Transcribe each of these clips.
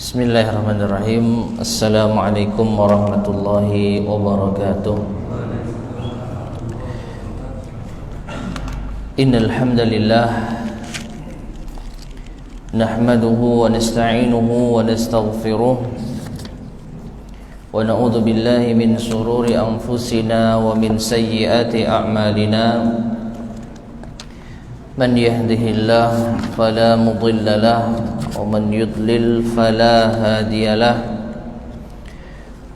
Bismillahirrahmanirrahim. Assalamualaikum warahmatullahi wabarakatuh. Innal hamdalillah nahmaduhu wa nasta'inuhu wa nastaghfiruh wa na'udzu billahi min shururi anfusina wa min sayyiati a'malina. Man yahdihillahu fala mudilla lahu wa man yudlil fala hadiya lahu.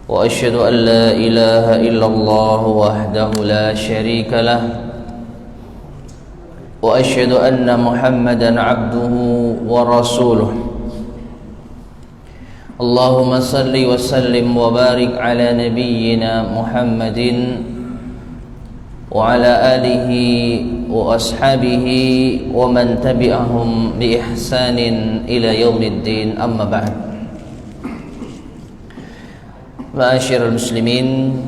Wa asyhadu an la ilaha illallah wahdahu la syarika lahu wa asyhadu anna Muhammadan abduhu wa rasuluh. Allahumma salli wa sallim wa barik ala nabiyyina Muhammadin wa ala alihi wa ashabihi wa man tabi'ahum bi ihsanin ila yaumiddin, amma ba'd. Ma'asyiral muslimin,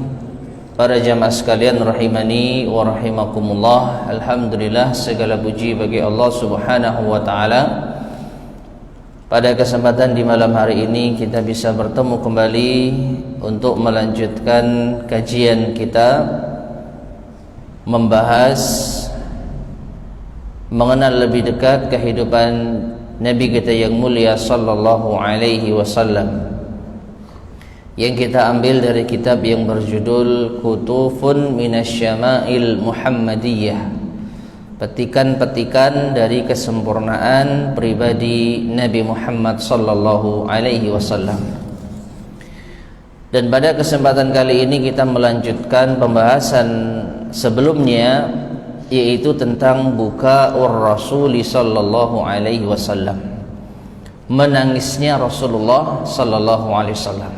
para jamaah sekalian rahimani wa rahimakumullah. Alhamdulillah, segala puji bagi Allah Subhanahu wa taala. Pada kesempatan di malam hari ini kita bisa bertemu kembali untuk melanjutkan kajian kita, membahas mengenal lebih dekat kehidupan Nabi kita yang mulia sallallahu alaihi wasallam, yang kita ambil dari kitab yang berjudul Kutufun Minasyama'il Muhammadiyah, petikan-petikan dari kesempurnaan pribadi Nabi Muhammad sallallahu alaihi wasallam. Dan pada kesempatan kali ini kita melanjutkan pembahasan sebelumnya, yaitu tentang buka'ur Rasuli sallallahu alaihi wasallam, menangisnya Rasulullah sallallahu alaihi wasallam.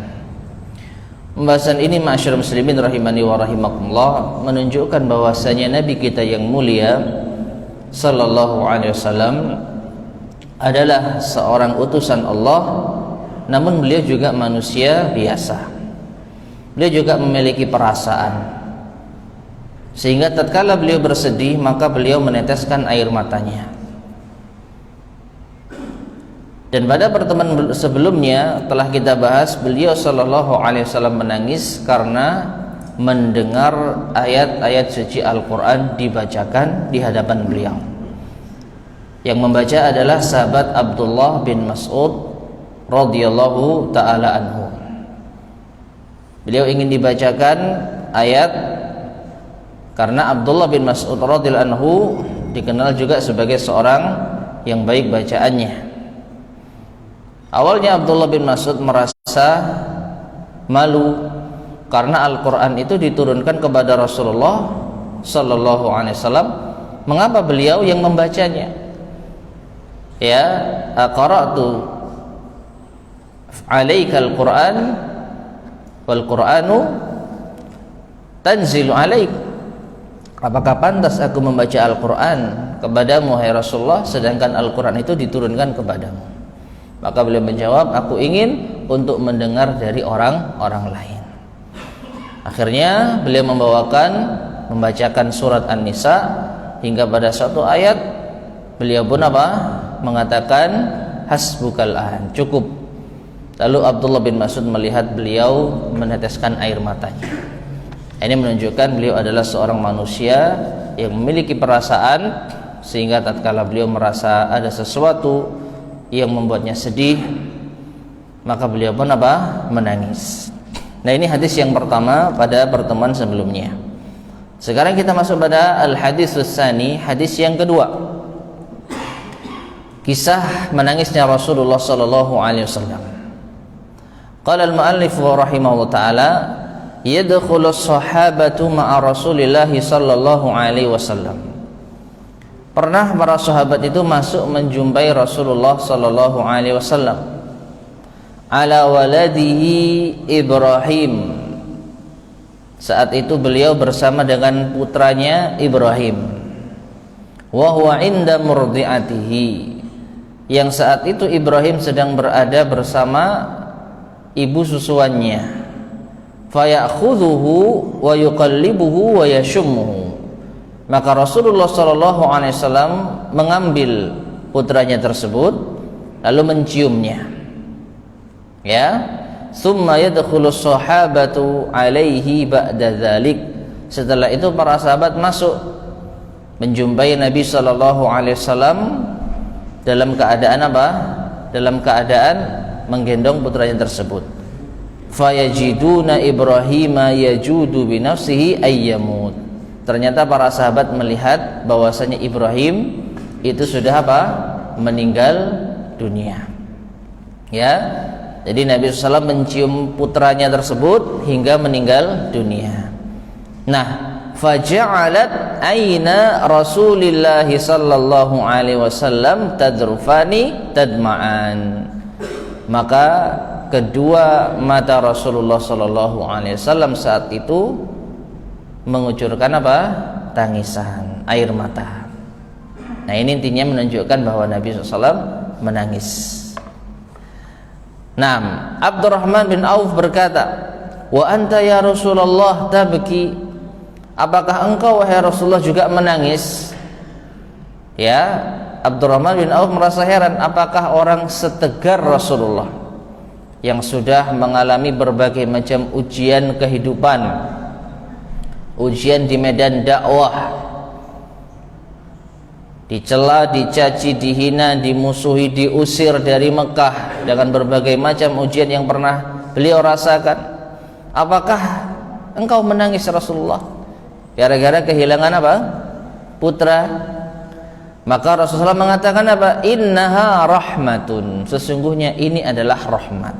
Pembahasan ini, ma'asyiral muslimin rahimani wa rahimakumullah, menunjukkan bahwasanya Nabi kita yang mulia sallallahu alaihi wasallam adalah seorang utusan Allah, namun beliau juga manusia biasa. Beliau juga memiliki perasaan, sehingga tatkala beliau bersedih maka beliau meneteskan air matanya. Dan pada pertemuan sebelumnya telah kita bahas beliau sallallahu alaihi wasallam menangis karena mendengar ayat-ayat suci Al-Quran dibacakan di hadapan beliau. Yang membaca adalah sahabat Abdullah bin Mas'ud radhiyallahu ta'ala anhu. Beliau ingin dibacakan ayat karena Abdullah bin Mas'ud radhiyallahu anhu dikenal juga sebagai seorang yang baik bacaannya. Awalnya Abdullah bin Mas'ud merasa malu karena Al-Quran itu diturunkan kepada Rasulullah sallallahu alaihi wasallam. Mengapa beliau yang membacanya? Ya, qara'tu 'alaikal Qur'an wal Qur'anu tanzilu 'alaik. Apakah pantas aku membaca Al-Quran kepadamu, hai Rasulullah, sedangkan Al-Quran itu diturunkan kepadamu? Maka beliau menjawab, aku ingin untuk mendengar dari orang-orang lain. Akhirnya beliau membacakan surat An-Nisa hingga pada suatu ayat beliau pun mengatakan hasbukal an, cukup. Lalu Abdullah bin Mas'ud melihat beliau meneteskan air matanya. Ini menunjukkan beliau adalah seorang manusia yang memiliki perasaan, sehingga tatkala beliau merasa ada sesuatu yang membuatnya sedih, maka beliau pun menangis. Nah, ini hadis yang pertama pada pertemuan sebelumnya. Sekarang kita masuk pada al-hadits tsani, hadis yang kedua. Kisah menangisnya Rasulullah sallallahu alaihi wasallam. Qala al-muallif rahimahullah taala, yadkhulu as-sahabatu ma'a Rasulillah sallallahu alaihi wasallam. Pernah para sahabat itu masuk menjumpai Rasulullah sallallahu alaihi wasallam ala waladihi Ibrahim. Saat itu beliau bersama dengan putranya Ibrahim. Wa huwa inda murdiatihi. Yang saat itu Ibrahim sedang berada bersama ibu susuannya. Fayakhudhuhu wa yuqallibuhu wa yashummuhu. Maka Rasulullah SAW mengambil putranya tersebut lalu menciumnya. Ya, summa yadkhulus sahabatu alaihi ba'da dzalik. Setelah itu para sahabat masuk menjumpai Nabi sallallahu alaihi wasallam dalam keadaan apa? Dalam keadaan menggendong putranya tersebut. Fayajiduna Ibrahima yajudu bi nafsihi ayyamut. Ternyata para sahabat melihat bahwasanya Ibrahim itu sudah apa? Meninggal dunia. Ya. Jadi Nabi SAW mencium putranya tersebut hingga meninggal dunia. Nah, faja'alat aina Rasulillah sallallahu alaihi wasallam tadrufani tadma'an. Maka kedua mata Rasulullah sallallahu alaihi wasallam saat itu mengucurkan apa? Tangisan, air mata. Nah, ini intinya menunjukkan bahwa Nabi SAW menangis. Naam, Abdurrahman bin Auf berkata, "Wa anta ya Rasulullah tabki?" Apakah engkau wahai Rasulullah juga menangis? Ya, Abdurrahman bin Auf merasa heran, apakah orang setegar Rasulullah yang sudah mengalami berbagai macam ujian kehidupan, ujian di medan dakwah, dicela, dicaci, dihina, dimusuhi, diusir dari Mekah dengan berbagai macam ujian yang pernah beliau rasakan. Apakah engkau menangis Rasulullah gara-gara kehilangan apa? Putra. Maka Rasulullah mengatakan apa? Innaha rahmatun. Sesungguhnya ini adalah rahmat.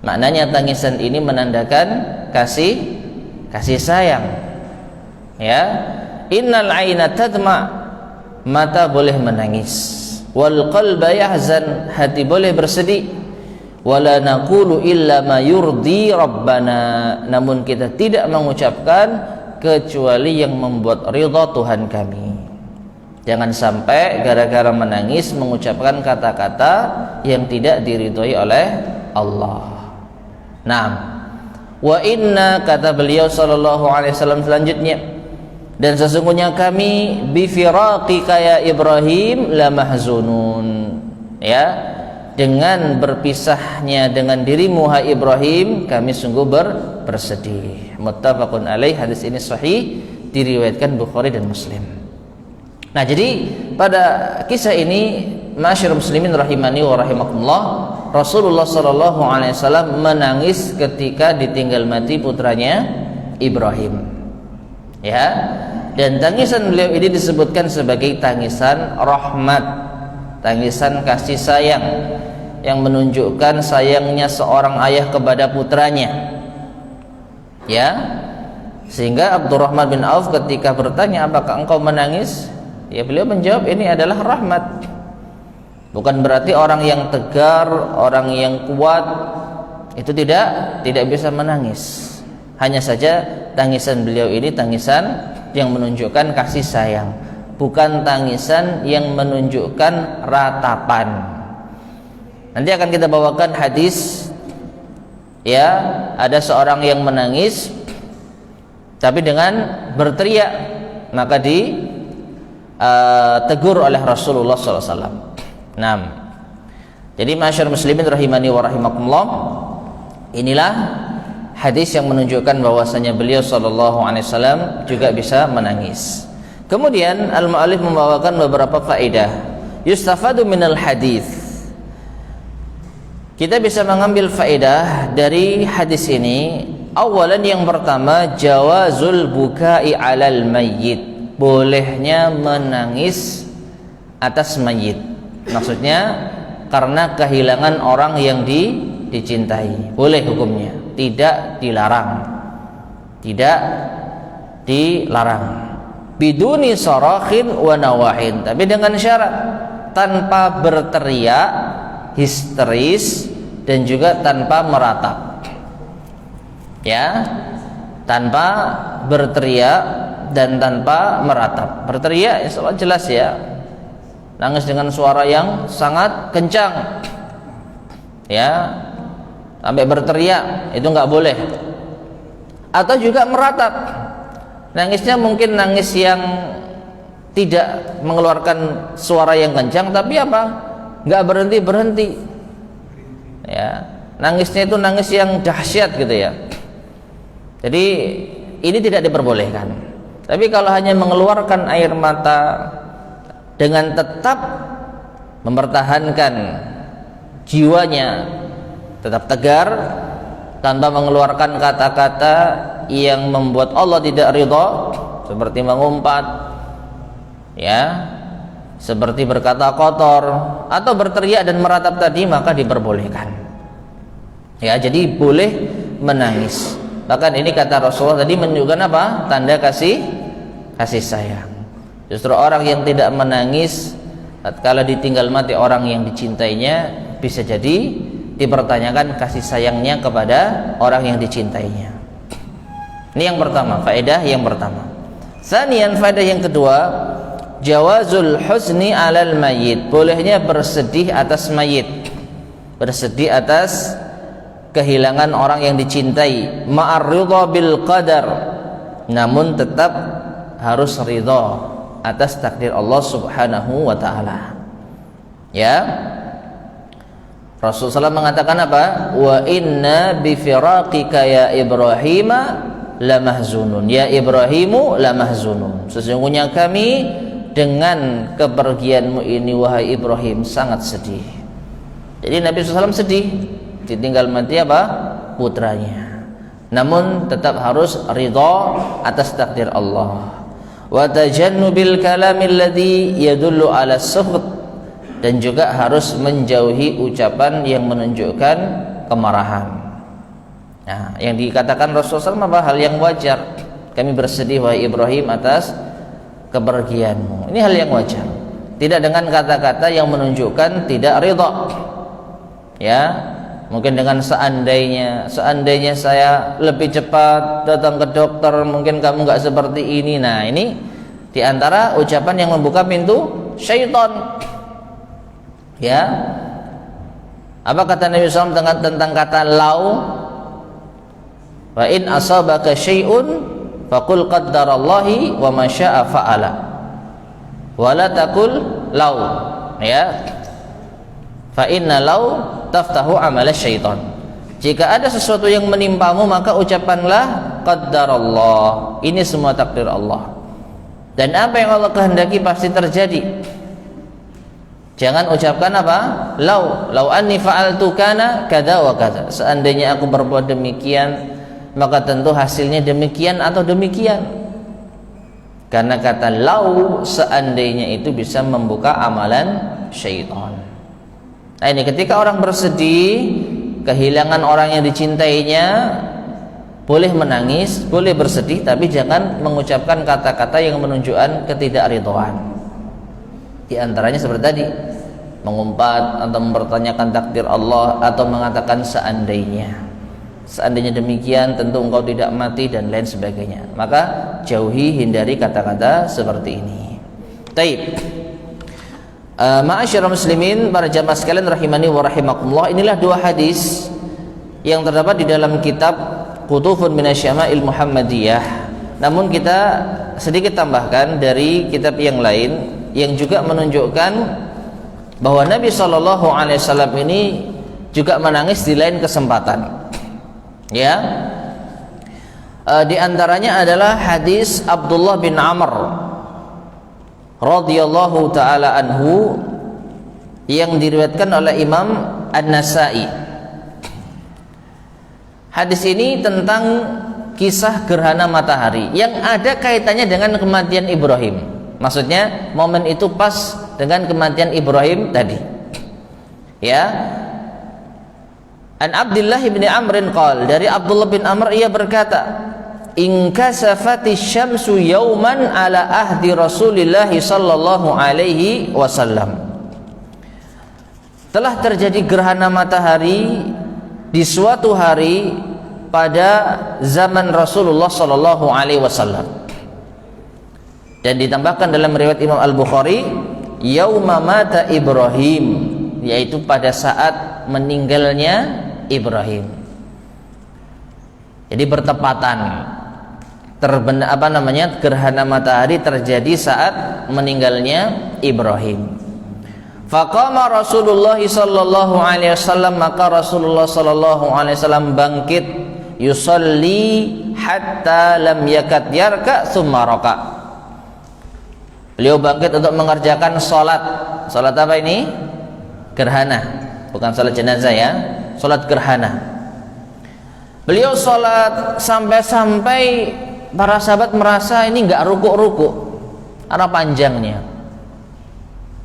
Maknanya tangisan ini menandakan kasih sayang. Ya. Innal aina tadma', mata boleh menangis, wal qalba yahzan, hati boleh bersedih, wala naqulu illa ma yurdi rabbana, namun kita tidak mengucapkan kecuali yang membuat ridha Tuhan kami. Jangan sampai gara-gara menangis mengucapkan kata-kata yang tidak diridhoi oleh Allah. Naam. Wa inna, kata beliau sallallahu alaihi wasallam selanjutnya, dan sesungguhnya kami bifiraqika ya Ibrahim la mahzunun. Ya, dengan berpisahnya dengan dirimu hai Ibrahim, kami sungguh bersedih. Muttafaqun alaih. Hadis ini sahih, diriwayatkan Bukhari dan Muslim. Nah, jadi pada kisah ini, ma'asyiral muslimin rahimani wa rahimakumullah, Rasulullah sallallahu alaihi wasallam menangis ketika ditinggal mati putranya Ibrahim. Ya, dan tangisan beliau ini disebutkan sebagai tangisan rahmat, tangisan kasih sayang yang menunjukkan sayangnya seorang ayah kepada putranya. Ya, sehingga Abdurrahman bin Auf ketika bertanya, apakah engkau menangis? Ya, beliau menjawab, ini adalah rahmat. Bukan berarti orang yang tegar, orang yang kuat itu tidak bisa menangis. Hanya saja tangisan beliau ini tangisan yang menunjukkan kasih sayang, bukan tangisan yang menunjukkan ratapan. Nanti akan kita bawakan hadis, ya, ada seorang yang menangis tapi dengan berteriak, maka ditegur oleh Rasulullah SAW. Nah, jadi masyarakat muslimin rahimani wa rahimakumullah, inilah hadis yang menunjukkan bahwasanya beliau sallallahu alaihi wasallam juga bisa menangis. Kemudian al-mu'allif membawakan beberapa faedah. Yustafadu minal hadis. Kita bisa mengambil faedah dari hadis ini. Awalan, yang pertama, jawazul bukai 'alal mayyit. Bolehnya menangis atas mayit. Maksudnya karena kehilangan orang yang dicintai. Boleh hukumnya, tidak dilarang. Tidak dilarang. Biduni sarakhin wa nawahin, tapi dengan syarat tanpa berteriak histeris dan juga tanpa meratap. Ya, tanpa berteriak dan tanpa meratap. Berteriak insya Allah jelas ya, nangis dengan suara yang sangat kencang, ya, sampai berteriak, itu nggak boleh. Atau juga meratap, nangisnya mungkin nangis yang tidak mengeluarkan suara yang kencang, tapi apa, nggak berhenti, ya, nangisnya itu nangis yang dahsyat gitu ya. Jadi ini tidak diperbolehkan. Tapi kalau hanya mengeluarkan air mata dengan tetap mempertahankan jiwanya tetap tegar tanpa mengeluarkan kata-kata yang membuat Allah tidak ridha, seperti mengumpat ya, seperti berkata kotor atau berteriak dan meratap tadi, maka diperbolehkan ya. Jadi boleh menangis. Bahkan ini kata Rasulullah tadi menunjukkan apa? Tanda kasih sayang. Justru orang yang tidak menangis tatkala ditinggal mati orang yang dicintainya, bisa jadi dipertanyakan kasih sayangnya kepada orang yang dicintainya. Ini yang pertama, faedah yang pertama. Tsaniyan, faedah yang kedua, jawazul husni 'alal mayyit, bolehnya bersedih atas mayit, bersedih atas kehilangan orang yang dicintai, ma'ar ridha bil qadar, namun tetap harus ridha atas takdir Allah Subhanahu wa taala. Ya. Rasulullah SAW mengatakan apa? Wa inna bi firaqika ya Ibrahim lamahzunun. Ya Ibrahimu lamahzunun. Sesungguhnya kami dengan kepergianmu ini wahai Ibrahim sangat sedih. Jadi Nabi SAW sedih ditinggal mati apa? Putranya. Namun tetap harus ridha atas takdir Allah. Wa tajannubil kalamil ladzi yadullu 'ala sukhut, dan juga harus menjauhi ucapan yang menunjukkan kemarahan. Nah, yang dikatakan Rasulullah SAW apa? Hal yang wajar. Kami bersedih wahai Ibrahim atas kepergianmu. Ini hal yang wajar. Tidak dengan kata-kata yang menunjukkan tidak ridha. Ya, mungkin dengan seandainya saya lebih cepat datang ke dokter, mungkin kamu nggak seperti ini. Nah, ini diantara ucapan yang membuka pintu syaitan. Ya, apa kata Nabi SAW tentang kata lau? Wa in asabaka syai'un faqul qaddarallahi wa ma syaa fa'ala wa la taqul lau. Ya, fa inna lau taftahu amala syaitan. Jika ada sesuatu yang menimpamu, maka ucapkanlah qaddarallah, ini semua takdir Allah, dan apa yang Allah kehendaki pasti terjadi. Jangan ucapkan apa? Lau anni fa'altu kana kada wa kada. Seandainya aku berbuat demikian, maka tentu hasilnya demikian atau demikian. Karena kata lau seandainya itu bisa membuka amalan syaitan. Nah, ini ketika orang bersedih kehilangan orang yang dicintainya, boleh menangis, boleh bersedih, tapi jangan mengucapkan kata-kata yang menunjukkan ketidakridhaan. Di antaranya seperti tadi, mengumpat atau mempertanyakan takdir Allah, atau mengatakan seandainya demikian tentu engkau tidak mati, dan lain sebagainya. Maka jauhi, hindari kata-kata seperti ini. Taib. Ma'asyiral muslimin, para jamaah sekalian rahimani wa rahimakumullah, inilah dua hadis yang terdapat di dalam kitab Qutufun Minasyama'il Muhammadiyah. Namun kita sedikit tambahkan dari kitab yang lain yang juga menunjukkan bahwa Nabi SAW ini juga menangis di lain kesempatan. Ya, di antaranya adalah hadis Abdullah bin Amr radhiyallahu taala anhu yang diriwayatkan oleh Imam An-Nasa'i. Hadis ini tentang kisah gerhana matahari yang ada kaitannya dengan kematian Ibrahim. Maksudnya momen itu pas dengan kematian Ibrahim tadi. Ya. An Abdullah bin Amr qala, dari Abdullah bin Amr ia berkata, inkasafati syamsu yauman ala ahdi Rasulillah sallallahu alaihi wasallam. Telah terjadi gerhana matahari di suatu hari pada zaman Rasulullah sallallahu alaihi wasallam. Dan ditambahkan dalam riwayat Imam Al-Bukhari, yauma mata Ibrahim, yaitu pada saat meninggalnya Ibrahim. Jadi bertepatan gerhana matahari terjadi saat meninggalnya Ibrahim. Faqama Rasulullah sallallahu alaihi wasallam, maka Rasulullah sallallahu alaihi wasallam bangkit, yusalli hatta lam yakad yarka tsumma raka. Beliau bangkit untuk mengerjakan salat. Salat apa ini? Gerhana, bukan salat jenazah ya, salat gerhana. Beliau salat sampai-sampai para sahabat merasa ini enggak rukuk-rukuk karena panjangnya.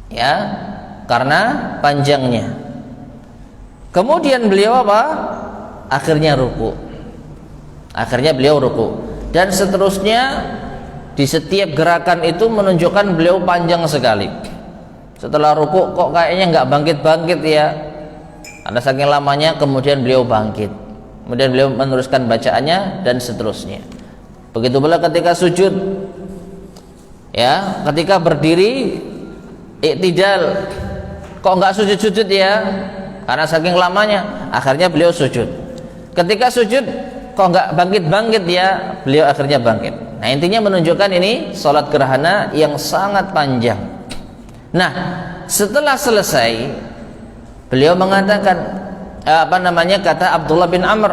Ya, karena panjangnya. Kemudian beliau apa? Akhirnya ruku. Akhirnya beliau ruku. Dan seterusnya di setiap gerakan itu menunjukkan beliau panjang sekali. Setelah ruku kok kayaknya nggak bangkit-bangkit ya. Ada saking lamanya, kemudian beliau bangkit. Kemudian beliau meneruskan bacaannya dan seterusnya. Begitu pula ketika sujud. Ya, ketika berdiri iktidal, kok nggak sujud-sujud ya, karena saking lamanya. Akhirnya beliau sujud. Ketika sujud kok nggak bangkit-bangkit ya, beliau akhirnya bangkit. Nah, intinya menunjukkan ini salat gerhana yang sangat panjang. Nah, setelah selesai beliau mengatakan kata Abdullah bin Amr,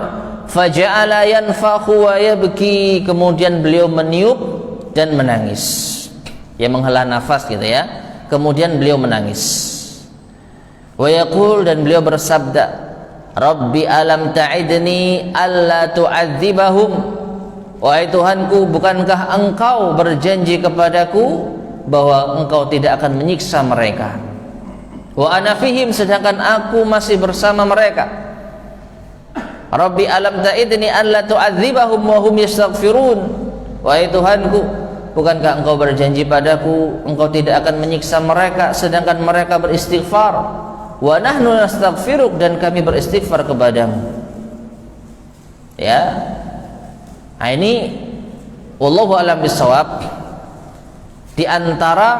faja'ala yanfakhu wa yabki, kemudian beliau meniup dan menangis. Ya, menghela nafas gitu ya. Kemudian beliau menangis. Wa yaqul, dan beliau bersabda, Rabbi alam ta'idni alla tu'adzibahum. Wahai Tuhanku, bukankah engkau berjanji kepadaku bahwa engkau tidak akan menyiksa mereka? Wa ana fihim, sedangkan aku masih bersama mereka. Rabbi alam ta'idni alla tu'adzibahum wa hum yastaghfirun. Wahai Tuhanku, bukankah engkau berjanji padaku engkau tidak akan menyiksa mereka sedangkan mereka beristighfar? Wa nahnu nastaghfiruk, dan kami beristighfar kepadamu. Ya. Nah, ini wallahu a'lam bishawab. Di antara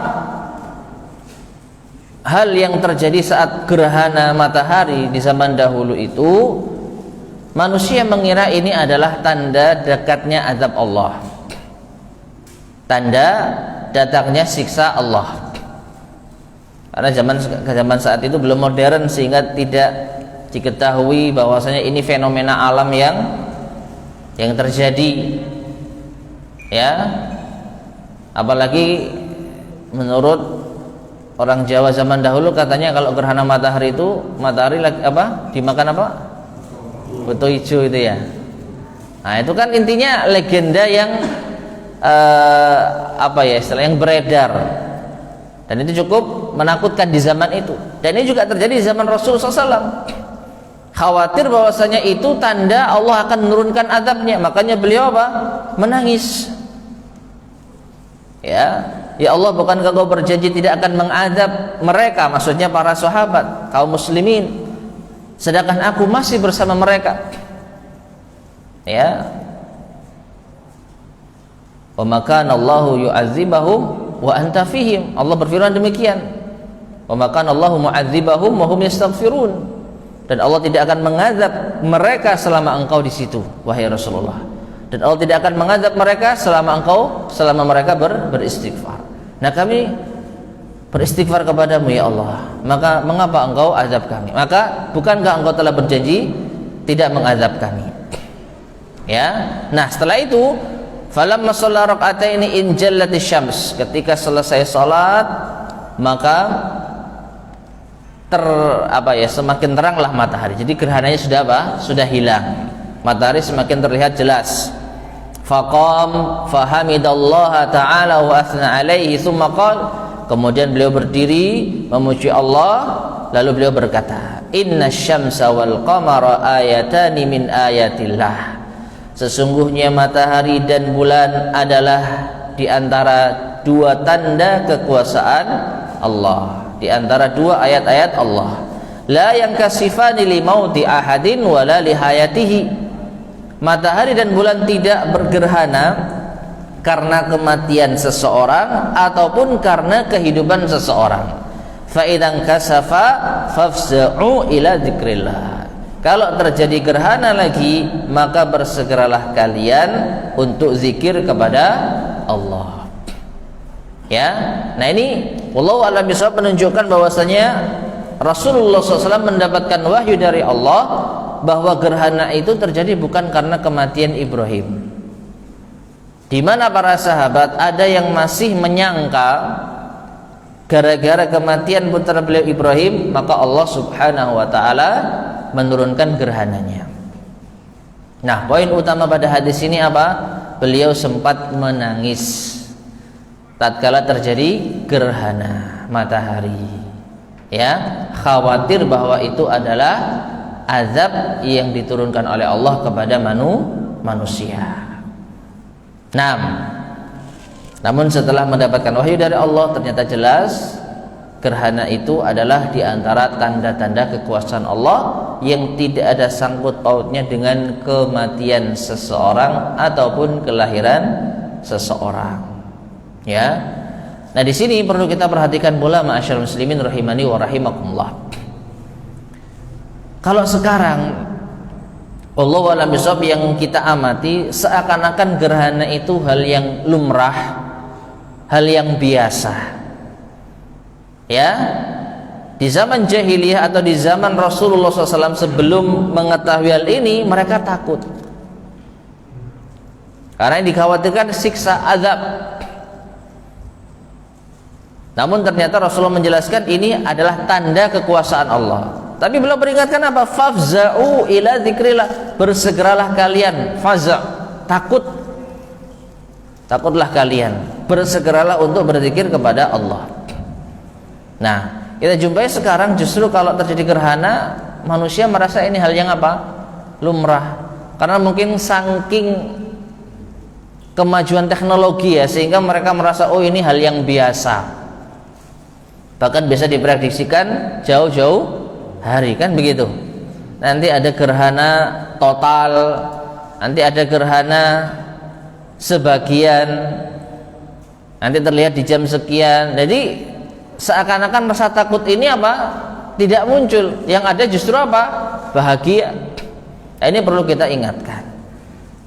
hal yang terjadi saat gerhana matahari di zaman dahulu itu, manusia mengira ini adalah tanda dekatnya azab Allah, tanda datangnya siksa Allah. Karena zaman saat itu belum modern sehingga tidak diketahui bahwasanya ini fenomena alam yang terjadi. Ya. Apalagi menurut orang Jawa zaman dahulu katanya kalau gerhana matahari itu matahari dimakan apa? Beto hijau itu ya. Nah, itu kan intinya legenda yang yang beredar, dan itu cukup menakutkan di zaman itu, dan ini juga terjadi di zaman Rasulullah SAW. Khawatir bahwasanya itu tanda Allah akan menurunkan azabnya, makanya beliau menangis. Ya Allah, bukankah Kau berjanji tidak akan mengazab mereka, maksudnya para sahabat kaum muslimin, sedangkan aku masih bersama mereka. Ya, wa makana Allahu yu'adzibahum wa anta fihim. Allah berfirman demikian. Wa makana Allahu mu'adzibahum wa hum yastaghfirun. Dan Allah tidak akan mengazab mereka selama engkau di situ, wahai Rasulullah. Dan Allah tidak akan mengazab mereka selama mereka beristighfar. Nah, kami beristighfar kepadamu ya Allah. Maka mengapa engkau azab kami? Maka bukankah engkau telah berjanji tidak mengazab kami? Ya. Nah, setelah itu falamma shalla rak'ataini in jallatis syams, ketika selesai salat maka semakin teranglah matahari. Jadi gerhananya sudah hilang. Matahari semakin terlihat jelas. Faqam fahamidallaha ta'ala wa athna alaihi tsumma qala, kemudian beliau berdiri memuji Allah, lalu beliau berkata, innasyamsa wal qamara ayatani min ayatillah. Sesungguhnya matahari dan bulan adalah di antara dua tanda kekuasaan Allah, di antara dua ayat-ayat Allah. La yankasifani li mauti ahadin wala li hayatihi. Matahari dan bulan tidak bergerhana karena kematian seseorang ataupun karena kehidupan seseorang. Fa idzan kasafa fafza'u ila dzikrillah. Kalau terjadi gerhana lagi, maka bersegeralah kalian untuk zikir kepada Allah. Ya, nah ini wallahu a'lam bishawab menunjukkan bahwasanya Rasulullah SAW mendapatkan wahyu dari Allah bahwa gerhana itu terjadi bukan karena kematian Ibrahim. Di mana para sahabat ada yang masih menyangka gara-gara kematian putra beliau Ibrahim maka Allah Subhanahu wa taala menurunkan gerhananya. Nah, poin utama pada hadis ini apa? Beliau sempat menangis tatkala terjadi gerhana matahari. Ya, khawatir bahwa itu adalah azab yang diturunkan oleh Allah kepada manusia. Namun setelah mendapatkan wahyu dari Allah ternyata jelas gerhana itu adalah di antara tanda-tanda kekuasaan Allah yang tidak ada sangkut pautnya dengan kematian seseorang ataupun kelahiran seseorang. Ya. Nah, di sini perlu kita perhatikan pula ma'asyiral muslimin rahimani wa rahimakumullah. Kalau sekarang wallahu a'lam bishawab yang kita amati seakan-akan gerhana itu hal yang lumrah, hal yang biasa. Ya, di zaman jahiliyah atau di zaman Rasulullah SAW sebelum mengetahui hal ini mereka takut karena yang dikhawatirkan siksa azab. Namun ternyata Rasulullah menjelaskan ini adalah tanda kekuasaan Allah. Tapi beliau peringatkan apa? Fafza'u ila dzikrillah, bersegeralah kalian. Faza', takutlah kalian, bersegeralah untuk berzikir kepada Allah. Nah, kita jumpai sekarang justru kalau terjadi gerhana manusia merasa ini hal yang apa? Lumrah. Karena mungkin saking kemajuan teknologi ya, sehingga mereka merasa oh ini hal yang biasa. Bahkan bisa diprediksikan jauh-jauh hari, kan begitu. Nanti ada gerhana total, nanti ada gerhana sebagian, nanti terlihat di jam sekian. Jadi seakan-akan rasa takut ini apa? Tidak muncul. Yang ada justru apa? Bahagia. Nah, ini perlu kita ingatkan.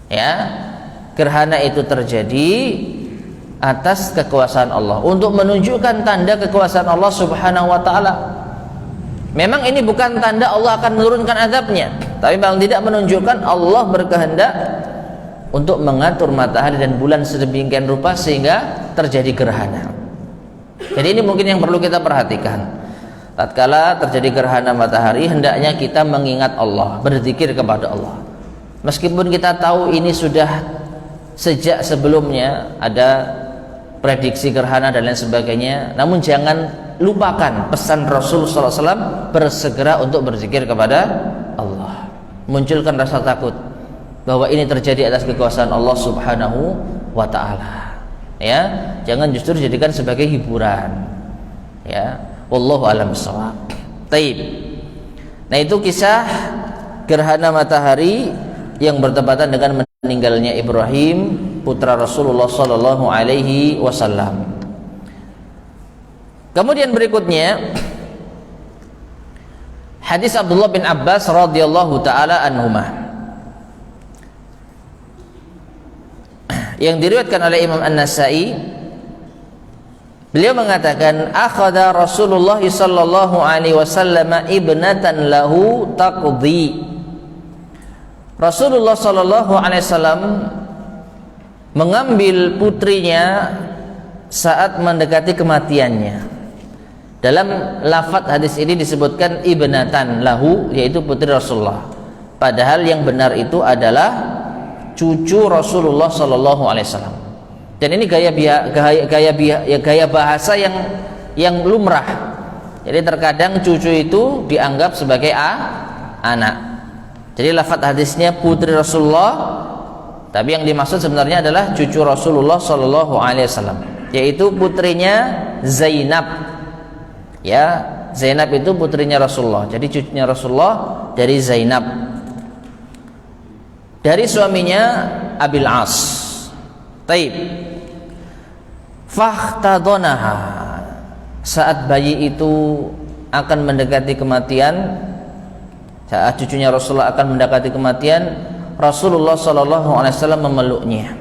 Ya, gerhana itu terjadi atas kekuasaan Allah untuk menunjukkan tanda kekuasaan Allah Subhanahu wa taala. Memang ini bukan tanda Allah akan menurunkan azabnya, tapi memang tidak menunjukkan Allah berkehendak untuk mengatur matahari dan bulan sedemikian rupa sehingga terjadi gerhana. Jadi ini mungkin yang perlu kita perhatikan. Tatkala terjadi gerhana matahari hendaknya kita mengingat Allah, berzikir kepada Allah. Meskipun kita tahu ini sudah sejak sebelumnya ada prediksi gerhana dan lain sebagainya, namun jangan lupakan pesan Rasul SAW bersegera untuk berzikir kepada Allah, munculkan rasa takut bahwa ini terjadi atas kekuasaan Allah Subhanahu wa ta'ala. Ya, jangan justru dijadikan sebagai hiburan. Ya, wallahu a'lam bishawab. Taib. Nah, itu kisah gerhana matahari yang bertepatan dengan meninggalnya Ibrahim putra Rasulullah sallallahu alaihi wasallam. Kemudian berikutnya hadis Abdullah bin Abbas radhiyallahu taala anhuma yang diriwayatkan oleh Imam An-Nasa'i. Beliau mengatakan akhadha Rasulullah sallallahu alaihi wasallam ibnatan lahu taqdi. Rasulullah sallallahu alaihi wasallam mengambil putrinya saat mendekati kematiannya. Dalam lafaz hadis ini disebutkan ibnatan lahu, yaitu putri Rasulullah. Padahal yang benar itu adalah cucu Rasulullah sallallahu alaihi wasallam. Dan ini gaya bahasa yang lumrah. Jadi terkadang cucu itu dianggap sebagai anak. Jadi lafaz hadisnya putri Rasulullah, tapi yang dimaksud sebenarnya adalah cucu Rasulullah sallallahu alaihi wasallam, yaitu putrinya Zainab. Ya, Zainab itu putrinya Rasulullah. Jadi cucunya Rasulullah dari Zainab. Dari suaminya Abil As. Taib. Fahtadanaha. Saat bayi itu akan mendekati kematian, saat cucunya Rasulullah akan mendekati kematian, Rasulullah sallallahu alaihi wasallam memeluknya.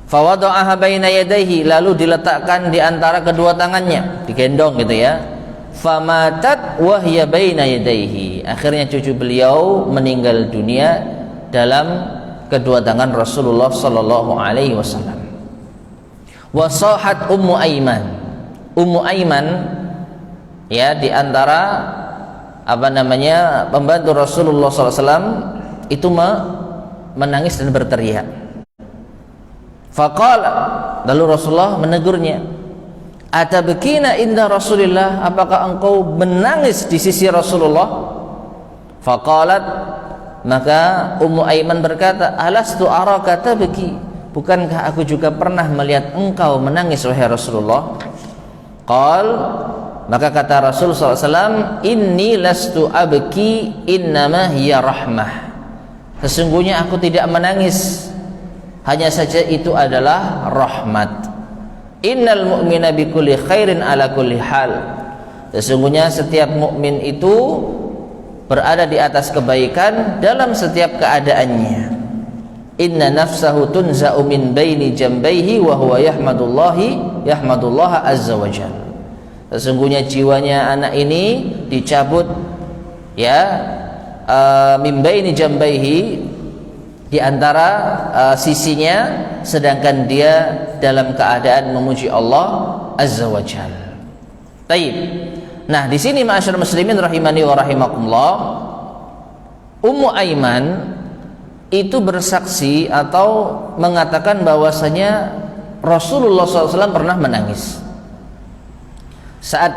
Fawada'aha baina yadayhi, lalu diletakkan di antara kedua tangannya, digendong gitu ya. Famatat wa hiya baina yadayhi, akhirnya cucu beliau meninggal dunia dalam kedua tangan Rasulullah sallallahu alaihi wasallam. Wasahat Ummu Aiman, Ummu Aiman ya, di antara pembantu Rasulullah sallallahu alaihi wasallam itu menangis dan berteriak. Faqala, lalu Rasulullah menegurnya, atabkina inda Rasulillah, apakah engkau menangis di sisi Rasulullah? Faqalat, maka Ummu Aiman berkata, alastu araka tabki, bukankah aku juga pernah melihat engkau menangis wahai Rasulullah? Qal, maka kata Rasul SAW, inni lastu abki innama hiya rahmah, sesungguhnya aku tidak menangis, hanya saja itu adalah rahmat. Innal mu'mina bikulli khairin ala kulli hal, sesungguhnya setiap mukmin itu berada di atas kebaikan dalam setiap keadaannya. Inna nafsahu tunza'u min baini jambaihi wa huwa yahmadullaha azza wa jalla, sesungguhnya jiwanya anak ini dicabut ya, min baini jambaihi, di antara sisinya, sedangkan dia dalam keadaan memuji Allah azza wa jalla. Taib. Nah, di sini ma'asyiral muslimin rahimani wa rahimakumullah, Ummu Aiman itu bersaksi atau mengatakan bahwasanya Rasulullah SAW pernah menangis. Saat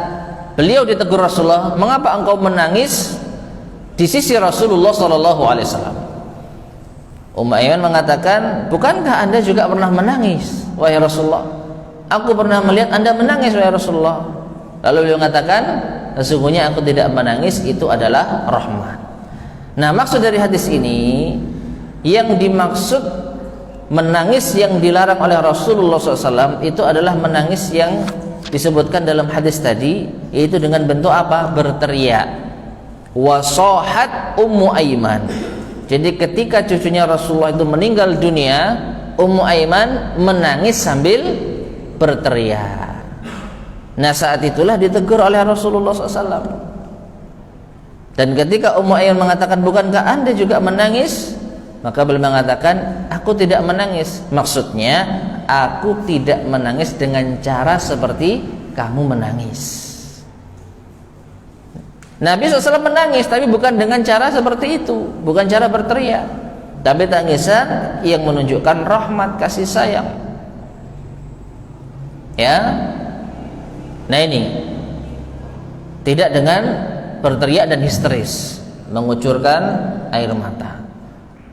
beliau ditegur Rasulullah, mengapa engkau menangis di sisi Rasulullah SAW? Ummu Aiman mengatakan, bukankah anda juga pernah menangis wahai Rasulullah? Aku pernah melihat anda menangis wahai Rasulullah. Lalu beliau mengatakan, sesungguhnya aku tidak menangis, itu adalah rahmat. Nah, maksud dari hadis ini, yang dimaksud menangis yang dilarang oleh Rasulullah SAW itu adalah menangis yang disebutkan dalam hadis tadi, yaitu dengan bentuk apa? Berteriak. Wasahat Ummu Aiman, jadi ketika cucunya Rasulullah itu meninggal dunia, Ummu Aiman menangis sambil berteriak. Nah, saat itulah ditegur oleh Rasulullah SAW. Dan ketika Ummu Aiman mengatakan, bukankah anda juga menangis? Maka beliau mengatakan, aku tidak menangis. Maksudnya, aku tidak menangis dengan cara seperti kamu menangis. Nabi SAW menangis, tapi bukan dengan cara seperti itu, bukan cara berteriak, tapi tangisan yang menunjukkan rahmat, kasih sayang. Ya, nah ini tidak dengan berteriak dan histeris, mengucurkan air mata.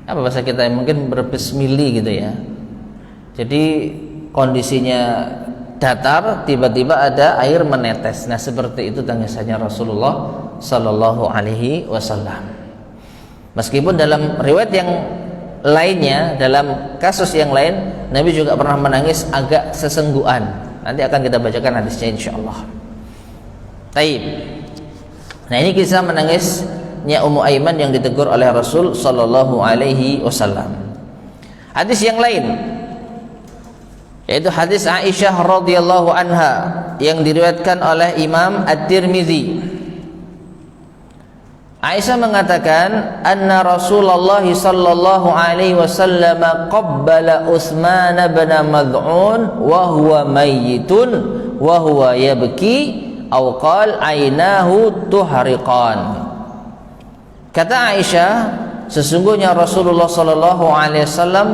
Apa bahasa kita mungkin berbesmili gitu ya. Jadi kondisinya datar, tiba-tiba ada air menetes. Nah, seperti itu tangisannya Rasulullah Sallallahu Alaihi Wasallam. Meskipun dalam riwayat yang lainnya, dalam kasus yang lain, Nabi juga pernah menangis agak sesenggukan. Nanti akan kita bacakan hadisnya insyaallah. Taib. Nah, ini kisah menangisnya Ummu Aiman yang ditegur oleh Rasul Sallallahu Alaihi Wasallam. Hadis yang lain, yaitu hadis Aisyah radhiyallahu anha yang diriwayatkan oleh Imam At-Tirmidzi. Aisyah mengatakan, anna Rasulullah sallallahu alaihi wasallam qabbala Utsman bin Mad'un wa huwa mayyitun wa huwa yabki aw qala ainahu tuhriqan. Kata Aisyah, sesungguhnya Rasulullah sallallahu alaihi wasallam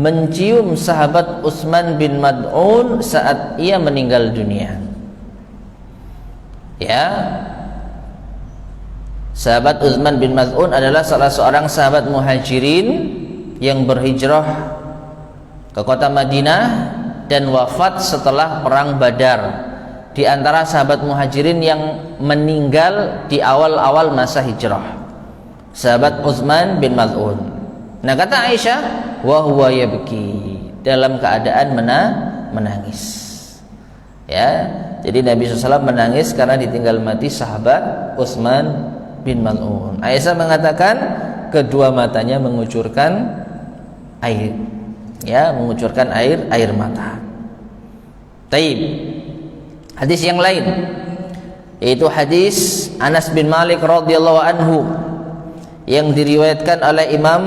mencium sahabat Utsman bin Mad'un saat ia meninggal dunia. Ya, sahabat Utsman bin Mad'un adalah salah seorang sahabat muhajirin yang berhijrah ke kota Madinah dan wafat setelah perang Badar. Di antara sahabat muhajirin yang meninggal di awal-awal masa hijrah, sahabat Utsman bin Mad'un. Nah, kata Aisyah, wa huwa yabki, dalam keadaan menangis. Ya, jadi Nabi SAW menangis karena ditinggal mati sahabat Utsman bin Mad'un. Aisyah mengatakan kedua matanya mengucurkan air ya, mengucurkan air mata. Taib. Hadis yang lain yaitu hadis Anas bin Malik radhiyallahu anhu yang diriwayatkan oleh Imam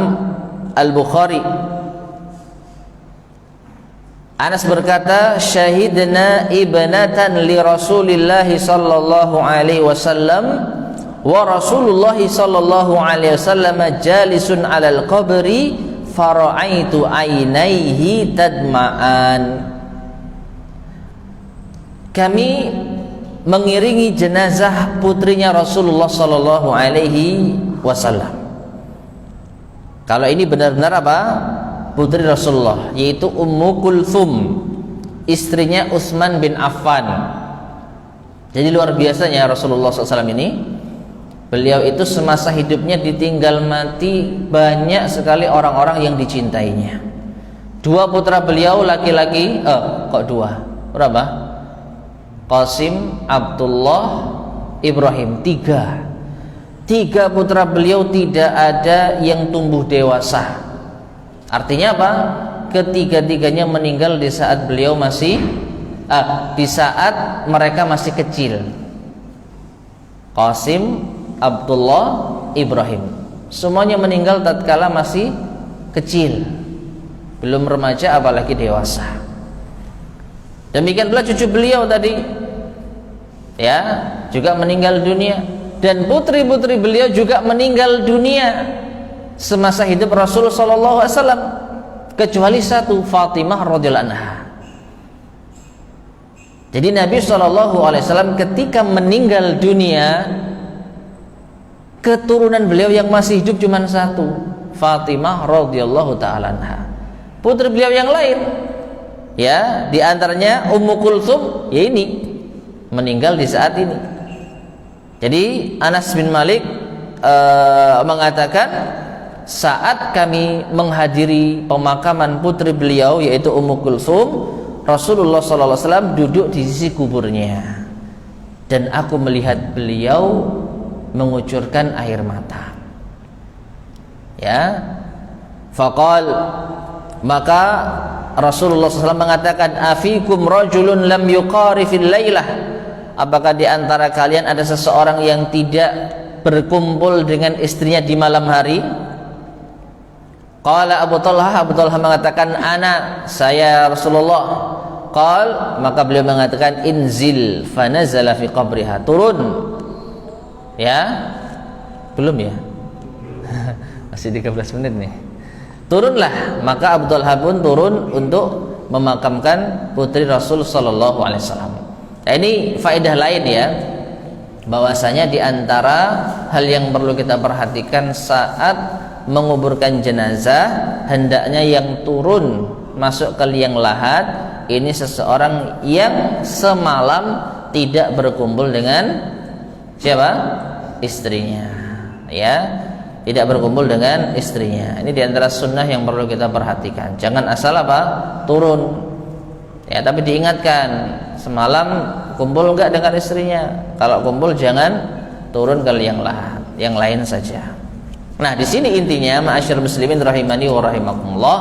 Al-Bukhari. Anas berkata, syahidna ibnatan li Rasulillah sallallahu alaihi wasallam wa Rasulullah sallallahu alaihi wasallam jalisun 'alal qabri fara'aitu ainaihi tadma'an. Kami mengiringi jenazah putrinya Rasulullah sallallahu alaihi wasallam. Kalau ini benar-benar apa? Putri Rasulullah, yaitu Ummu Kulthum, istrinya Utsman bin Affan. Jadi luar biasanya Rasulullah SAW ini, beliau itu semasa hidupnya ditinggal mati banyak sekali orang-orang yang dicintainya. Dua putra beliau laki-laki, kok dua? Berapa? Qasim, Abdullah, Ibrahim. Tiga putra beliau tidak ada yang tumbuh dewasa. Artinya apa? Ketiga-tiganya meninggal di saat beliau masih di saat mereka masih kecil. Qasim, Abdullah, Ibrahim, semuanya meninggal tatkala masih kecil, belum remaja apalagi dewasa. Demikian pula cucu beliau tadi, ya, juga meninggal dunia, dan putri-putri beliau juga meninggal dunia semasa hidup Rasulullah sallallahu alaihi wasallam, kecuali satu, Fatimah radhiyallahu anha. Jadi Nabi sallallahu alaihi wasallam ketika meninggal dunia, keturunan beliau yang masih hidup cuma satu, Fatimah radhiyallahu taala anha. Putri beliau yang lain, ya, di antaranya Ummu Kulthum, ya ini meninggal di saat ini. Jadi Anas bin Malik mengatakan, saat kami menghadiri pemakaman putri beliau yaitu Ummu Kulthum, Rasulullah SAW duduk di sisi kuburnya dan aku melihat beliau mengucurkan air mata. Ya, faqal, maka Rasulullah SAW mengatakan, afikum rajulun lam yuqarifil lailah, apakah di antara kalian ada seseorang yang tidak berkumpul dengan istrinya di malam hari? Qala Abu Talha mengatakan, ana, saya Rasulullah. Qal, maka beliau mengatakan, inzil fanazala fi qabriha, turun. Ya, belum ya? Masih 13 menit nih. Turunlah, maka Abu Talha pun turun untuk memakamkan putri Rasul sallallahu alaihi wasallam. Nah, ini faedah lain ya, bahwasanya di antara hal yang perlu kita perhatikan saat menguburkan jenazah, hendaknya yang turun masuk ke liang lahat ini seseorang yang semalam tidak berkumpul dengan siapa? Istrinya, ya, tidak berkumpul dengan istrinya. Ini diantara sunnah yang perlu kita perhatikan. Jangan asal apa? Turun, ya, tapi diingatkan semalam kumpul enggak dengan istrinya. Kalau kumpul jangan turun ke liang lahat, yang lain saja. Nah, di sini intinya, ma'asyiral muslimin rahimani wa rahimakumullah,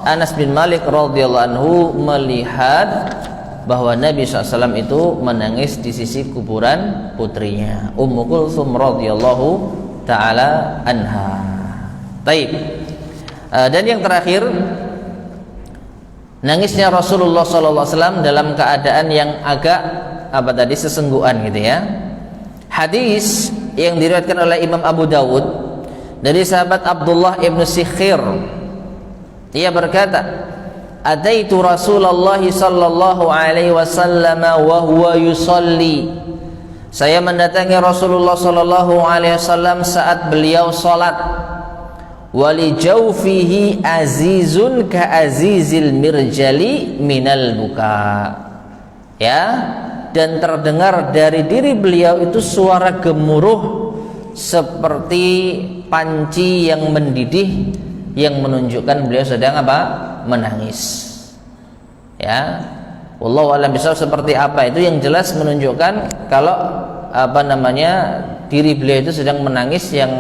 Anas bin Malik radhiyallahu anhu melihat bahwa Nabi SAW itu menangis di sisi kuburan putrinya Ummu Kulthum radhiyallahu taala anha. Taib. Dan yang terakhir, nangisnya Rasulullah SAW dalam keadaan yang agak sesenggukan gitu ya. Hadis yang diriwayatkan oleh Imam Abu Dawud dari sahabat Abdullah ibn Sikhir, ia berkata, ataitu Rasulullah sallallahu alaihi wasallam wa huwa yusalli, saya mendatangi Rasulullah sallallahu alaihi wasallam saat beliau salat, wali jawfihi azizun ka azizil mirjali minal buka, ya, dan terdengar dari diri beliau itu suara gemuruh seperti panci yang mendidih, yang menunjukkan beliau sedang apa? Menangis. Ya, wallahu a'lam bishawab seperti apa itu, yang jelas menunjukkan kalau diri beliau itu sedang menangis yang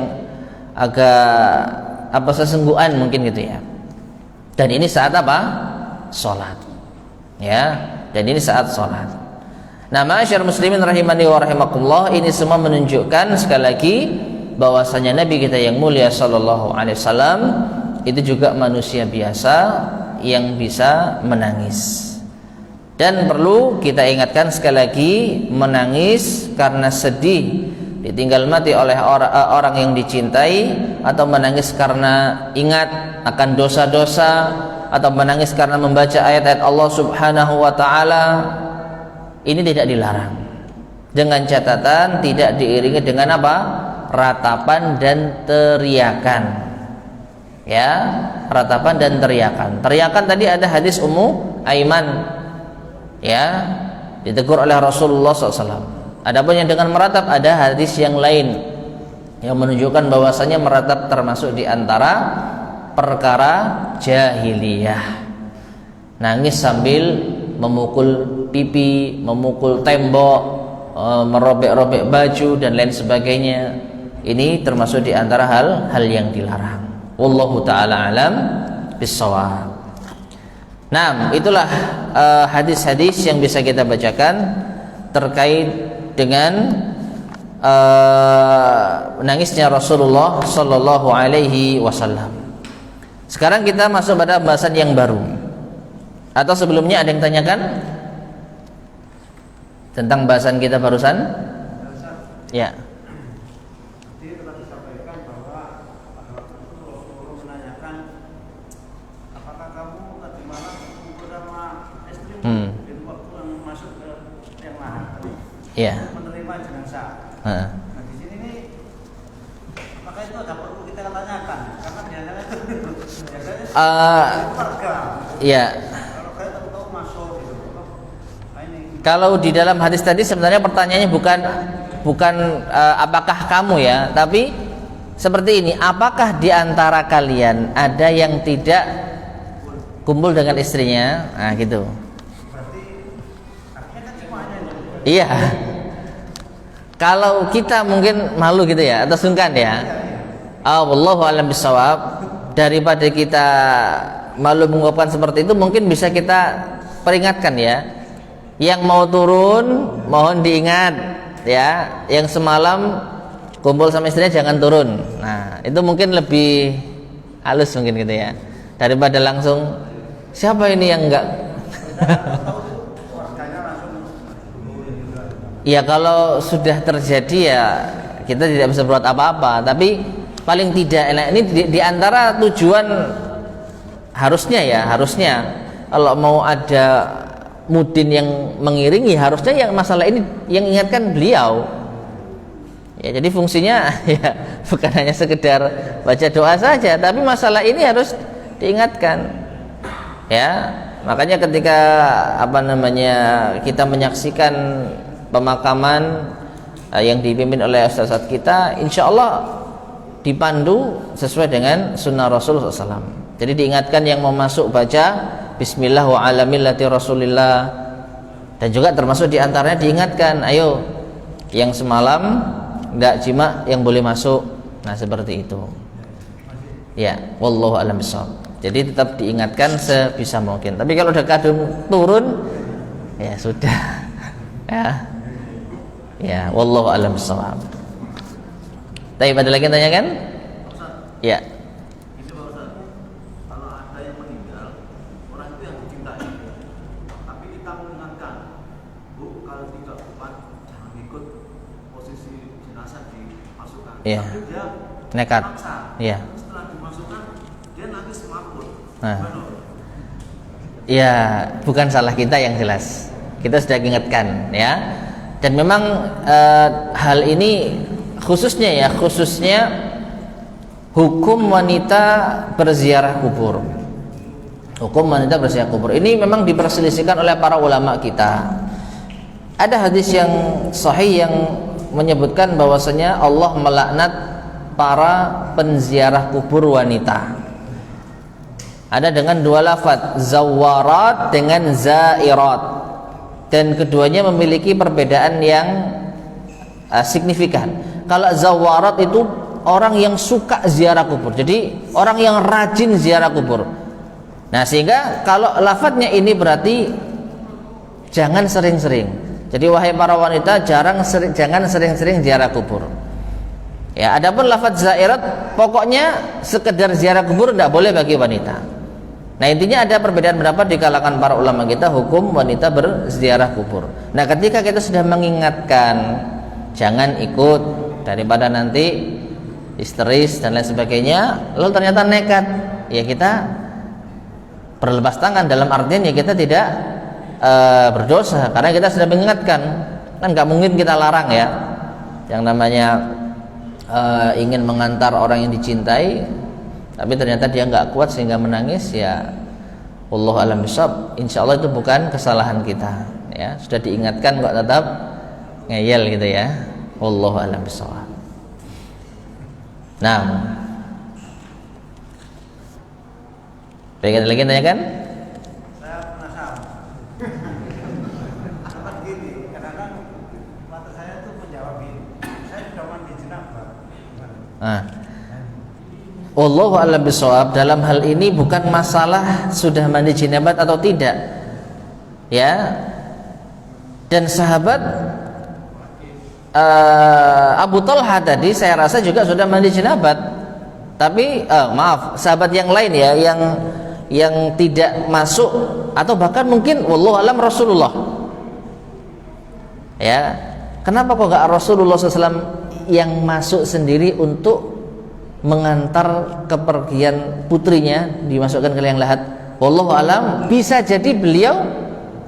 agak sesenggukan mungkin gitu ya. Dan ini saat apa? Sholat. Ya, dan ini saat sholat. Nah, ma'asyar muslimin rahimani wa rahimakumullah, ini semua menunjukkan sekali lagi bahwasanya Nabi kita yang mulia sallallahu alaihi wasallam itu juga manusia biasa yang bisa menangis. Dan perlu kita ingatkan sekali lagi, menangis karena sedih ditinggal mati oleh orang yang dicintai, atau menangis karena ingat akan dosa-dosa, atau menangis karena membaca ayat-ayat Allah Subhanahu wa taala, ini tidak dilarang. Dengan catatan tidak diiringi dengan apa? Ratapan dan teriakan. Ya, ratapan dan teriakan. Teriakan tadi ada hadis Ummu Aiman, ya, ditegur oleh Rasulullah SAW. Adapun yang dengan meratap, ada hadis yang lain yang menunjukkan bahwasanya meratap termasuk di antara perkara jahiliyah. Nangis sambil memukul pipi, memukul tembok, merobek-robek baju dan lain sebagainya, ini termasuk di antara hal yang dilarang. Wallahu ta'ala alam bissawab. Nah, itulah hadis-hadis yang bisa kita bacakan terkait dengan menangisnya Rasulullah sallallahu alaihi wasallam. Sekarang kita masuk pada bahasan yang baru. Atau sebelumnya ada yang tanyakan tentang bahasan kita barusan? Ya. Ya. Menerima jenazah. Nah, di sini nih, maka itu ada perlu kita tanyakan, karena biasanya keluarga. Ya. Kalau saya tahu masuk gitu. Nah, ini. Kalau di dalam hadis tadi sebenarnya pertanyaannya bukan apakah kamu ya, tapi seperti ini, apakah di antara kalian ada yang tidak kumpul dengan istrinya? Nah, gitu. Berarti artinya kan semuanya. Iya. Kalau kita mungkin malu gitu ya, atau sungkan ya. Wallahu a'lam bishawab. Daripada kita malu mengungkapkan seperti itu, mungkin bisa kita peringatkan ya. Yang mau turun mohon diingat ya, yang semalam kumpul sama istrinya jangan turun. Nah, itu mungkin lebih halus mungkin gitu ya, daripada langsung siapa ini yang enggak. Ya, kalau sudah terjadi ya kita tidak bisa berbuat apa-apa, tapi paling tidak ini di antara tujuan harusnya kalau mau ada mudin yang mengiringi, harusnya yang masalah ini yang ingatkan beliau. Ya, jadi fungsinya ya bukan hanya sekedar baca doa saja, tapi masalah ini harus diingatkan. Ya, makanya ketika kita menyaksikan pemakaman yang dipimpin oleh ustaz kita, insya Allah dipandu sesuai dengan sunnah Rasulullah SAW. Jadi diingatkan yang mau masuk baca Bismillah wa ala millati Rasulillah, dan juga termasuk diantaranya diingatkan, ayo yang semalam tidak jima yang boleh masuk. Nah, seperti itu. Ya, wallahu a'lam bishawab. Jadi tetap diingatkan sebisa mungkin. Tapi kalau udah kadung turun, ya sudah. Ya, wallahu a'lam bishawab. Baik, ada lagi yang tanyakan? Ya. Ini Ustaz, kalau ada yang meninggal, orang itu yang dicintai, tapi kita mengingatkan, Bu, kalau tidak kuat jangan ikut posisi jenazah dimasukkan. Iya. Tapi dia Nekat. maksa. Iya. Setelah dimasukkan, dia nangis semaput. Nah. Ya, bukan salah kita yang jelas. Kita sudah ingatkan ya. Dan memang hal ini khususnya hukum wanita berziarah kubur. Hukum wanita berziarah kubur ini memang diperselisihkan oleh para ulama kita. Ada hadis yang sahih yang menyebutkan bahwasanya Allah melaknat para penziarah kubur wanita. Ada dengan dua lafaz, zawarat dengan zairat. Dan keduanya memiliki perbedaan yang signifikan. Kalau zawarat itu orang yang suka ziarah kubur, jadi orang yang rajin ziarah kubur. Nah, sehingga kalau lafadznya ini berarti jangan sering-sering. Jadi wahai para wanita, jangan sering-sering ziarah kubur. Ya, adapun lafadz zairat pokoknya sekedar ziarah kubur tidak boleh bagi wanita. Nah, intinya ada perbedaan pendapat di kalangan para ulama kita hukum wanita berziarah kubur. Nah, ketika kita sudah mengingatkan jangan ikut daripada nanti histeris dan lain sebagainya, lalu ternyata nekat, ya kita berlepas tangan, dalam artian ya kita tidak berdosa karena kita sudah mengingatkan. Kan nggak mungkin kita larang ya, yang namanya ingin mengantar orang yang dicintai tapi ternyata dia nggak kuat sehingga menangis, ya wallahu a'lam bishawab, insyaallah itu bukan kesalahan kita, ya sudah diingatkan kok tetap ngeyel gitu ya, wallahu a'lam bishawab. Nah, pengen lagi tanyakan? Saya penasaran. Seperti gini, kadang-kadang mata saya tuh menjawab ini. Saya sudah mandi jenabah. Wallahu a'lam bishawab, dalam hal ini bukan masalah sudah mandi jinabat atau tidak. Ya. Dan sahabat Abu Talha tadi saya rasa juga sudah mandi jinabat. Tapi maaf, sahabat yang lain ya yang tidak masuk atau bahkan mungkin wallahu a'lam Rasulullah. Ya. Kenapa kok enggak Rasulullah SAW yang masuk sendiri untuk mengantar kepergian putrinya dimasukkan ke liang lahat? Wallahu alam, bisa jadi beliau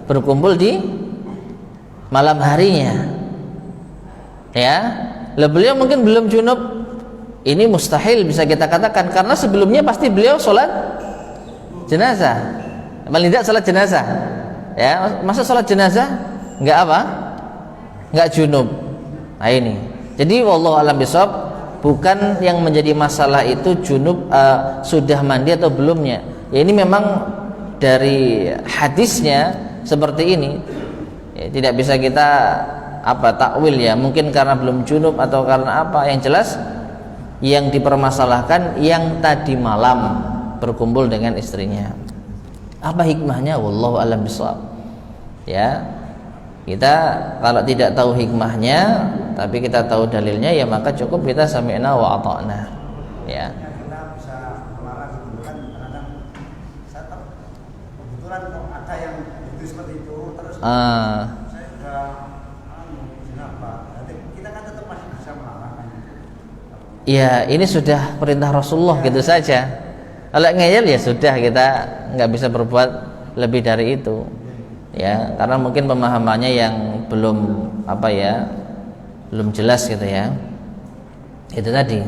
berkumpul di malam harinya. Ya, beliau mungkin belum junub. Ini mustahil bisa kita katakan karena sebelumnya pasti beliau sholat jenazah. Paling tidak sholat jenazah. Ya, masa sholat jenazah enggak apa? Enggak junub. Nah ini. Jadi wallahu alam bishawab, bukan yang menjadi masalah itu junub sudah mandi atau belumnya. Ya, ini memang dari hadisnya seperti ini. Ya, tidak bisa kita takwil ya. Mungkin karena belum junub atau karena apa. Yang jelas yang dipermasalahkan yang tadi malam berkumpul dengan istrinya. Apa hikmahnya? Wallahu a'lam bishawab. Ya. Kita kalau tidak tahu hikmahnya tapi kita tahu dalilnya, ya maka cukup kita sami'na wa ata'na. Ya. Kita bisa melarang gitu kan, kadang saya tahu kebetulan kok ada yang itu seperti itu terus saya sudah jenabah. Jadi kita kan tetap masih bisa melarang kan. Ya, ini sudah perintah Rasulullah gitu saja. Kalau ngeyel ya sudah, kita nggak bisa berbuat lebih dari itu. Ya, karena mungkin pemahamannya yang belum belum jelas gitu ya. Itu tadi.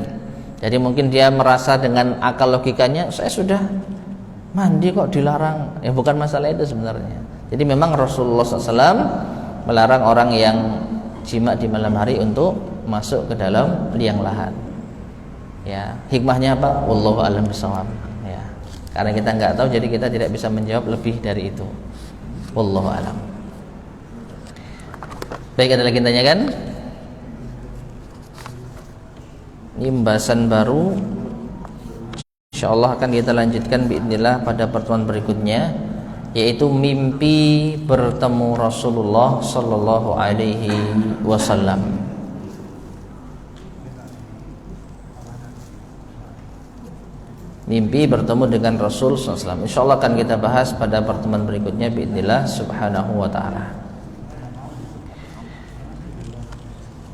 Jadi mungkin dia merasa dengan akal logikanya saya sudah mandi kok dilarang. Ya bukan masalah itu sebenarnya. Jadi memang Rasulullah SAW melarang orang yang jima di malam hari untuk masuk ke dalam liang lahat. Ya, hikmahnya apa? Wallahu a'lam bishawab. Ya. Karena kita nggak tahu, jadi kita tidak bisa menjawab lebih dari itu. Wallahu a'lam. Baik, ada lagi yang tanyakan? Ini pembahasan baru. Insyaallah akan kita lanjutkan biidznillah pada pertemuan berikutnya, yaitu mimpi bertemu Rasulullah sallallahu alaihi wasallam. Mimpi bertemu dengan Rasul SAW. InsyaAllah akan kita bahas pada pertemuan berikutnya biidznillah subhanahu wa ta'ala.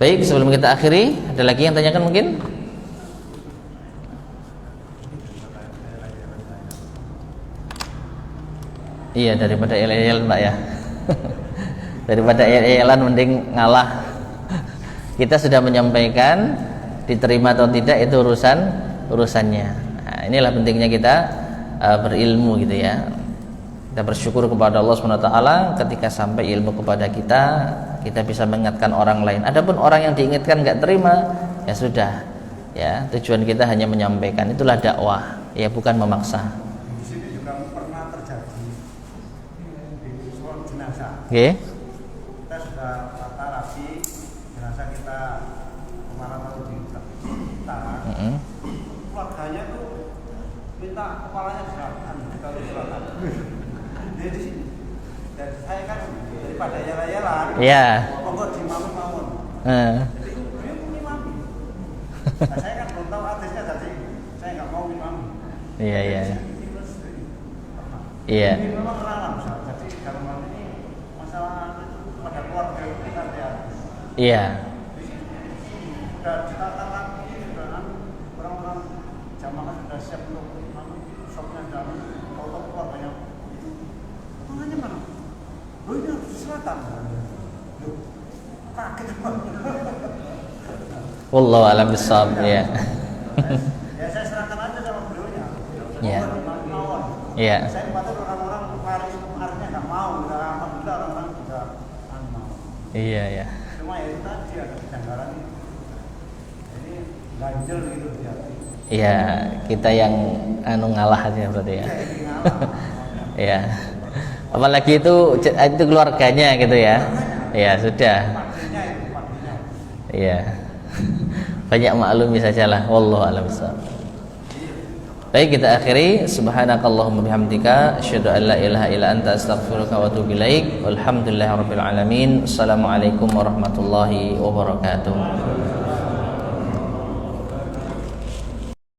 Baik, sebelum kita akhiri, ada lagi yang tanyakan mungkin? Iya, daripada yel-yel Mbak ya. Daripada yel-yelan mending ngalah. Kita sudah menyampaikan, diterima atau tidak itu urusannya. Nah, inilah pentingnya kita berilmu gitu ya. Kita bersyukur kepada Allah SWT ketika sampai ilmu kepada kita, kita bisa mengingatkan orang lain. Adapun orang yang diingatkan nggak terima, ya sudah. Ya, tujuan kita hanya menyampaikan. Itulah dakwah, ya bukan memaksa. Di sini juga pernah terjadi di soal jenazah. Oke. Kita sudah tata rapi jenazah kita kemarin lalu di utara. Keluarganya tuh minta kepalanya diserahkan, kalau diserahkan. Jadi dan saya kan daripada yala-yalan. Iya. Pokok di mawon. Jadi dia mimami. Nah, saya kan belum tahu hadisnya, jadi saya nggak mau mimami. Iya, iya. Iya. Ini memang rawan, jadi dalam hal ini masalah itu pada keluarga kita ya. Iya. Sudah ditatakan orang-orang jamaah sudah siap untuk sopnya dan foto keluarganya itu. Potongannya mana? Oh ini harus di selatan. Loh, kaget banget. Wallahu a'lam bishawab. Iya. Ya saya serahkan aja sama beliaunya. Iya. Mawon. Iya. Saya khawatir orang-orang kemarinnya nggak mau, alhamdulillah orang-orang juga mau. Iya, iya. Cuma ya itu tadi ada kejanggalan ini. Jadi ganjel gitu di hati. Iya, kita yang ngalah aja berarti ya. Ini ngalah. Iya. Apalagi itu keluarganya gitu ya. Iya, sudah. Pakainya itu, pakainya. Iya. Banyak maklumi sajalah. Wallahu a'lam bishawab. Baik, kita akhiri. Subhanakallahumma bihamdika asyhadu an la ilaha illa anta astaghfiruka wa atubu ilaik. Walhamdulillahirabbil alamin. Assalamualaikum warahmatullahi wabarakatuh.